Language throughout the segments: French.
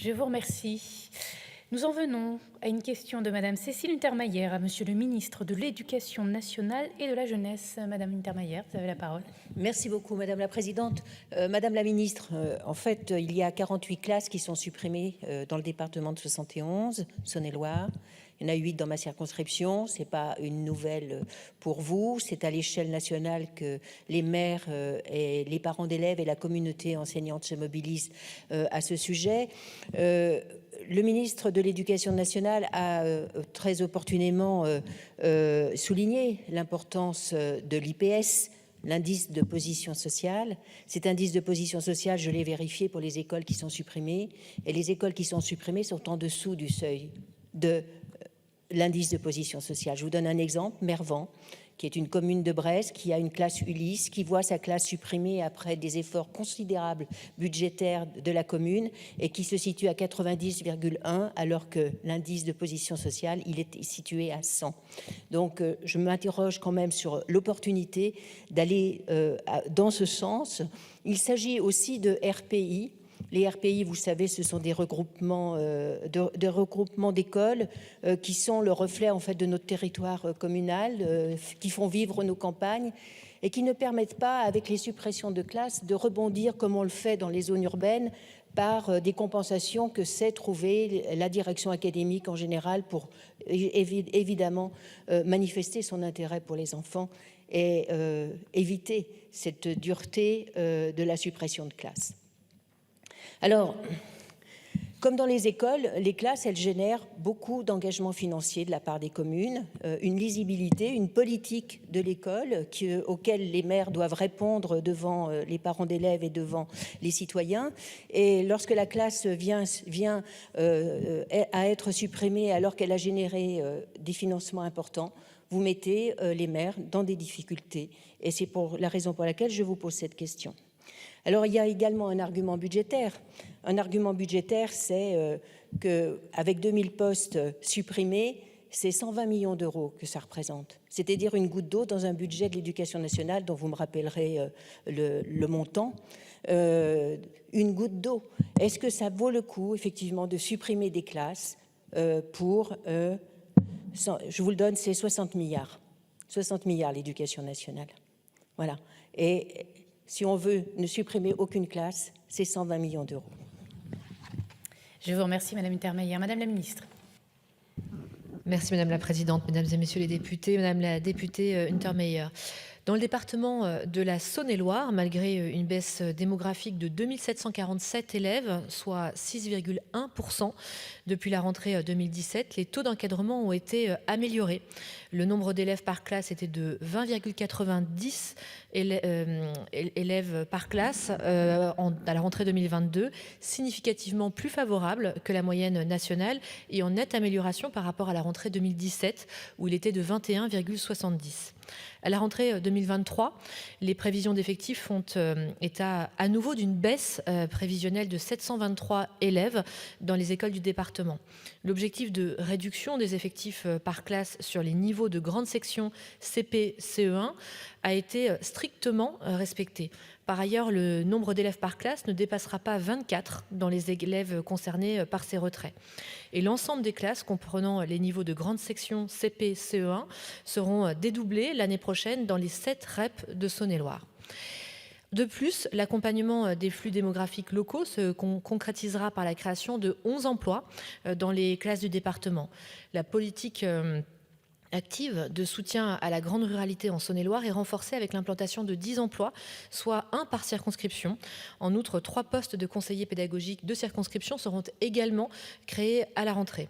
Je vous remercie. Nous en venons à une question de Madame Cécile Untermaier à Monsieur le ministre de l'Éducation nationale et de la jeunesse. Madame Untermaier, vous avez la parole. Merci beaucoup, Madame la Présidente. Madame la Ministre, en fait, il y a 48 classes qui sont supprimées dans le département de 71, Saône-et-Loire. Il y en a 8 dans ma circonscription. Ce n'est pas une nouvelle pour vous. C'est à l'échelle nationale que les maires et les parents d'élèves et la communauté enseignante se mobilisent à ce sujet. Le ministre de l'Éducation nationale a très opportunément souligné l'importance de l'IPS, l'indice de position sociale. Cet indice de position sociale, je l'ai vérifié pour les écoles qui sont supprimées, et les écoles qui sont supprimées sont en dessous du seuil de l'indice de position sociale. Je vous donne un exemple, Mervan, qui est une commune de Brest, qui a une classe Ulysse, qui voit sa classe supprimée après des efforts considérables budgétaires de la commune et qui se situe à 90,1 alors que l'indice de position sociale, il est situé à 100. Donc je m'interroge quand même sur l'opportunité d'aller dans ce sens. Il s'agit aussi de RPI. Les RPI, vous savez, ce sont des regroupements d'écoles qui sont le reflet en fait de notre territoire communal, qui font vivre nos campagnes et qui ne permettent pas, avec les suppressions de classes, de rebondir comme on le fait dans les zones urbaines par des compensations que sait trouver la direction académique en général pour évidemment manifester son intérêt pour les enfants et éviter cette dureté de la suppression de classes. Alors, comme dans les écoles, les classes, elles génèrent beaucoup d'engagement financier de la part des communes, une lisibilité, une politique de l'école auquel les maires doivent répondre devant les parents d'élèves et devant les citoyens. Et lorsque la classe vient à être supprimée alors qu'elle a généré des financements importants, vous mettez les maires dans des difficultés. Et c'est pour la raison pour laquelle je vous pose cette question. Alors, il y a également un argument budgétaire. Un argument budgétaire, c'est qu'avec 2000 postes supprimés, c'est 120 millions d'euros que ça représente. C'est-à-dire une goutte d'eau dans un budget de l'éducation nationale dont vous me rappellerez le montant. Une goutte d'eau. Est-ce que ça vaut le coup, effectivement, de supprimer des classes pour... je vous le donne, c'est 60 milliards. 60 milliards l'éducation nationale. Voilà. Et... si on veut ne supprimer aucune classe, c'est 120 millions d'euros. Je vous remercie, Madame Untermaier. Madame la Ministre. Merci Madame la Présidente, Mesdames et Messieurs les députés, Madame la députée Untermaier. Dans le département de la Saône-et-Loire, malgré une baisse démographique de 2747 élèves, soit 6,1% depuis la rentrée 2017, les taux d'encadrement ont été améliorés. Le nombre d'élèves par classe était de 20,90 élèves par classe à la rentrée 2022, significativement plus favorable que la moyenne nationale et en nette amélioration par rapport à la rentrée 2017 où il était de 21,70. À la rentrée 2023, les prévisions d'effectifs font état à nouveau d'une baisse prévisionnelle de 723 élèves dans les écoles du département. L'objectif de réduction des effectifs par classe sur les niveaux de grande section CP, CE1 a été strictement respecté. Par ailleurs, le nombre d'élèves par classe ne dépassera pas 24 dans les élèves concernés par ces retraits. Et l'ensemble des classes comprenant les niveaux de grande section CP, CE1 seront dédoublés l'année prochaine dans les 7 REP de Saône-et-Loire. De plus, l'accompagnement des flux démographiques locaux se concrétisera par la création de 11 emplois dans les classes du département. La politique active de soutien à la grande ruralité en Saône-et-Loire est renforcée avec l'implantation de 10 emplois, soit 1 par circonscription. En outre, 3 postes de conseillers pédagogiques de circonscription seront également créés à la rentrée.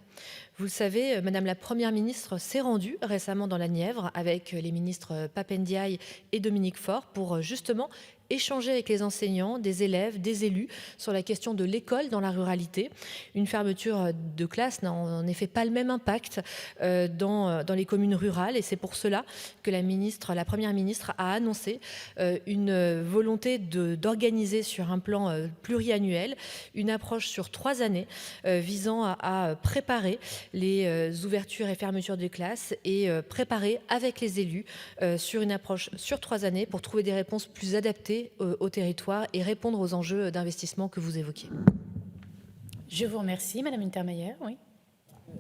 Vous le savez, Madame la Première ministre s'est rendue récemment dans la Nièvre avec les ministres Pap Ndiaye et Dominique Faure pour justement échanger avec les enseignants, des élèves, des élus sur la question de l'école dans la ruralité. Une fermeture de classe n'a en effet pas le même impact dans les communes rurales et c'est pour cela que la Première ministre a annoncé une volonté d'organiser sur un plan pluriannuel une approche sur 3 années visant à préparer les ouvertures et fermetures de classes et préparer avec les élus sur une approche sur 3 années pour trouver des réponses plus adaptées au territoire et répondre aux enjeux d'investissement que vous évoquez. Je vous remercie, Madame Untermaier. Oui.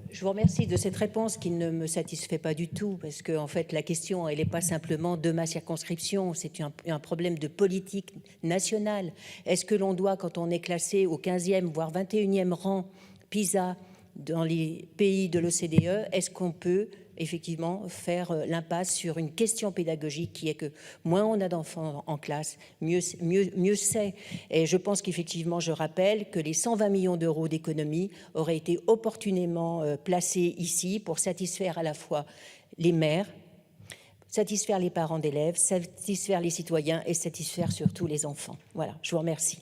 Je vous remercie de cette réponse qui ne me satisfait pas du tout, parce que en fait, la question, elle n'est pas simplement de ma circonscription, c'est un problème de politique nationale. Est-ce que l'on doit, quand on est classé au 15e, voire 21e rang PISA dans les pays de l'OCDE, est-ce qu'on peut effectivement faire l'impasse sur une question pédagogique qui est que moins on a d'enfants en classe, mieux c'est. Et je pense qu'effectivement, je rappelle que les 120 millions d'euros d'économie auraient été opportunément placés ici pour satisfaire à la fois les mères, satisfaire les parents d'élèves, satisfaire les citoyens et satisfaire surtout les enfants. Voilà, je vous remercie.